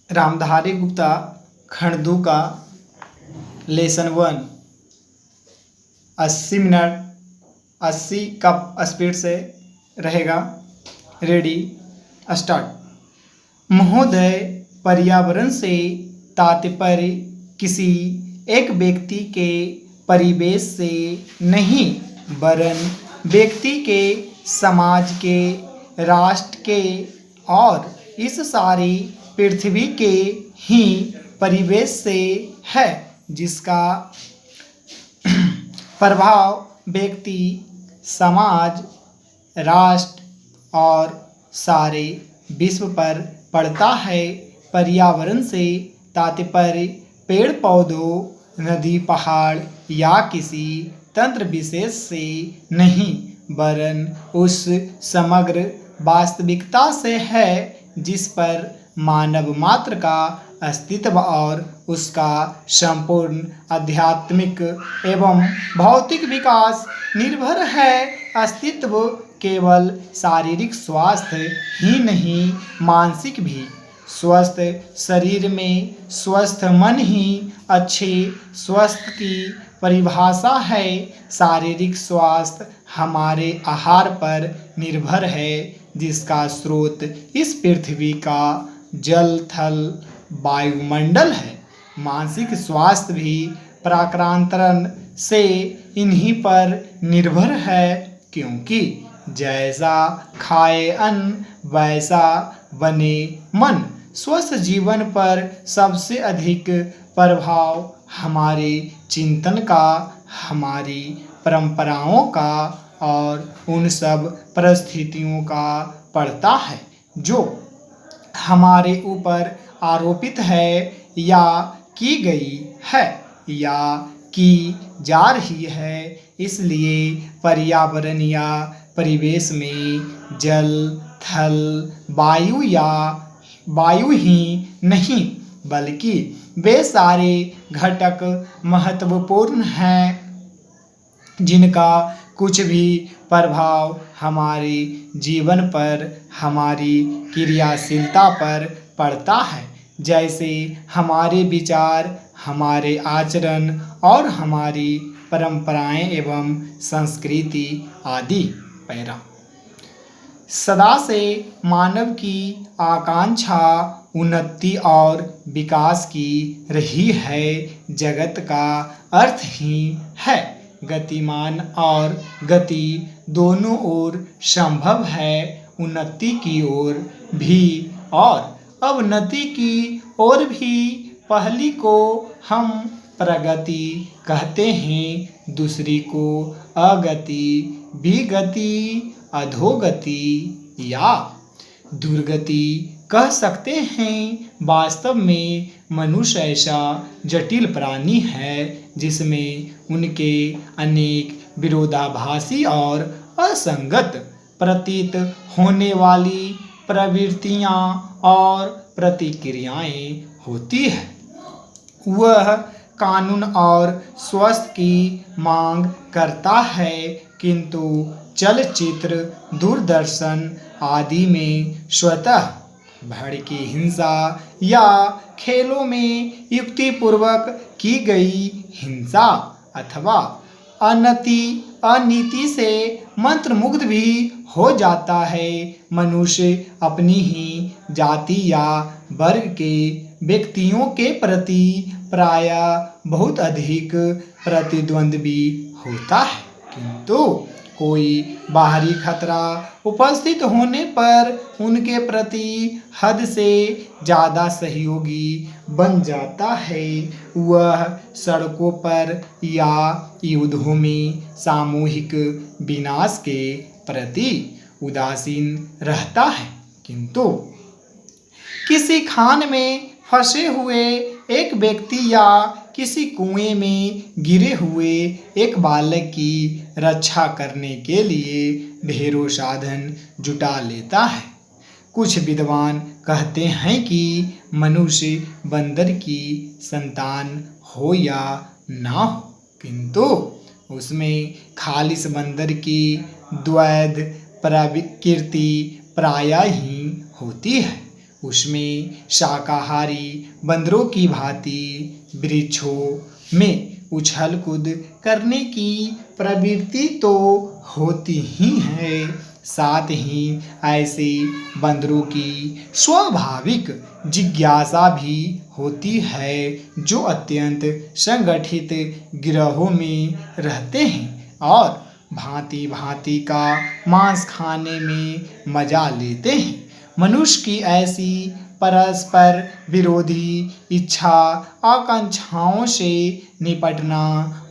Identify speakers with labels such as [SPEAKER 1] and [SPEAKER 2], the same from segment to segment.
[SPEAKER 1] रामधारी गुप्ता खंड 2 का lesson 1 80 minute 80 का स्पीड से रहेगा। Ready start. महोदय, पर्यावरण से तात्पर्य किसी एक व्यक्ति के परिवेश से नहीं वरन व्यक्ति के, समाज के, राष्ट्र के और इस सारी पृथ्वी के ही परिवेश से है, जिसका प्रभाव व्यक्ति, समाज, राष्ट्र और सारे विश्व पर पड़ता है। पर्यावरण से तात्पर्य पेड़ पौधों, नदी, पहाड़ या किसी तंत्र विशेष से नहीं वरन उस समग्र वास्तविकता से है जिस पर मानव मात्र का अस्तित्व और उसका संपूर्ण आध्यात्मिक एवं भौतिक विकास निर्भर है। अस्तित्व केवल शारीरिक स्वास्थ्य ही नहीं, मानसिक भी। स्वस्थ शरीर में स्वस्थ मन ही अच्छे स्वास्थ्य की परिभाषा है। शारीरिक स्वास्थ्य हमारे आहार पर निर्भर है, जिसका स्रोत इस पृथ्वी का जल, थल, वायुमंडल है। मानसिक स्वास्थ्य भी प्राक्रांतरण से इन्हीं पर निर्भर है, क्योंकि जैसा खाए अन्न वैसा बने मन। स्वस्थ जीवन पर सबसे अधिक प्रभाव हमारे चिंतन का, हमारी परंपराओं का और उन सब परिस्थितियों का पड़ता है जो हमारे ऊपर आरोपित है या की गई है या की जा रही है। इसलिए पर्यावरण या परिवेश में जल, थल, वायु या वायु ही नहीं बल्कि वे सारे घटक महत्वपूर्ण हैं जिनका कुछ भी प्रभाव हमारे जीवन पर, हमारी क्रियाशीलता पर पड़ता है। जैसे हमारे विचार, हमारे आचरण और हमारी परंपराएं एवं संस्कृति आदि। पैरा सदा से मानव की आकांक्षा उन्नति और विकास की रही है। जगत का अर्थ ही है गतिमान और गति दोनों ओर संभव है, उन्नति की ओर भी और अवनति की ओर भी। पहली को हम प्रगति कहते हैं, दूसरी को अगति, विगति, अधोगति या दुर्गति कह सकते हैं। वास्तव में मनुष्य ऐसा जटिल प्राणी है जिसमें उनके अनेक विरोधाभासी और असंगत प्रतीत होने वाली प्रवृत्तियां और प्रतिक्रियाएं होती है। वह कानून और स्वास्थ्य की मांग करता है, किंतु चलचित्र, दूरदर्शन आदि में स्वतः भड़की हिंसा या खेलों में युक्तिपूर्वक की गई हिंसा अथवा अनीति से मंत्रमुग्ध भी हो जाता है। मनुष्य अपनी ही जाति या वर्ग के व्यक्तियों के प्रति प्रायः बहुत अधिक प्रतिद्वंद्वी होता है, किंतु कोई बाहरी खतरा उपस्थित होने पर उनके प्रति हद से ज़्यादा सहयोगी बन जाता है। वह सड़कों पर या युद्धों में सामूहिक विनाश के प्रति उदासीन रहता है, किंतु किसी खान में फंसे हुए एक व्यक्ति या किसी कुएं में गिरे हुए एक बालक की रक्षा करने के लिए ढेरों साधन जुटा लेता है। कुछ विद्वान कहते हैं कि मनुष्य बंदर की संतान हो या ना हो, किंतु उसमें खालिस बंदर की द्वैध प्रकृति प्रायः ही होती है। उसमें शाकाहारी बंदरों की भांति वृक्षों में उछल कूद करने की प्रवृत्ति तो होती ही है, साथ ही ऐसे बंदरों की स्वाभाविक जिज्ञासा भी होती है जो अत्यंत संगठित गिरोहों में रहते हैं और भांति भांति का मांस खाने में मजा लेते हैं। मनुष्य की ऐसी परस्पर विरोधी इच्छा आकांक्षाओं से निपटना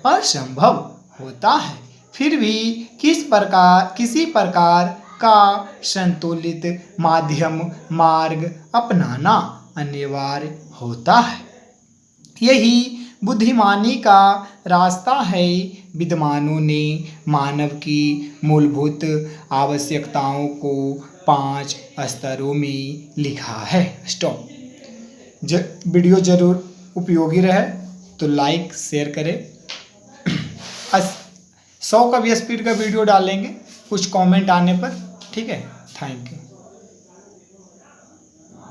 [SPEAKER 1] असंभव होता है, फिर भी किसी प्रकार का संतुलित माध्यम मार्ग अपनाना अनिवार्य होता है। यही बुद्धिमानी का रास्ता है। विद्वानों ने मानव की मूलभूत आवश्यकताओं को 5 स्तरों में लिखा है। स्टॉप। वीडियो जरूर उपयोगी रहे तो लाइक शेयर करें। 100 का भी स्पीड का वीडियो डालेंगे कुछ कमेंट आने पर, ठीक है। Thank you.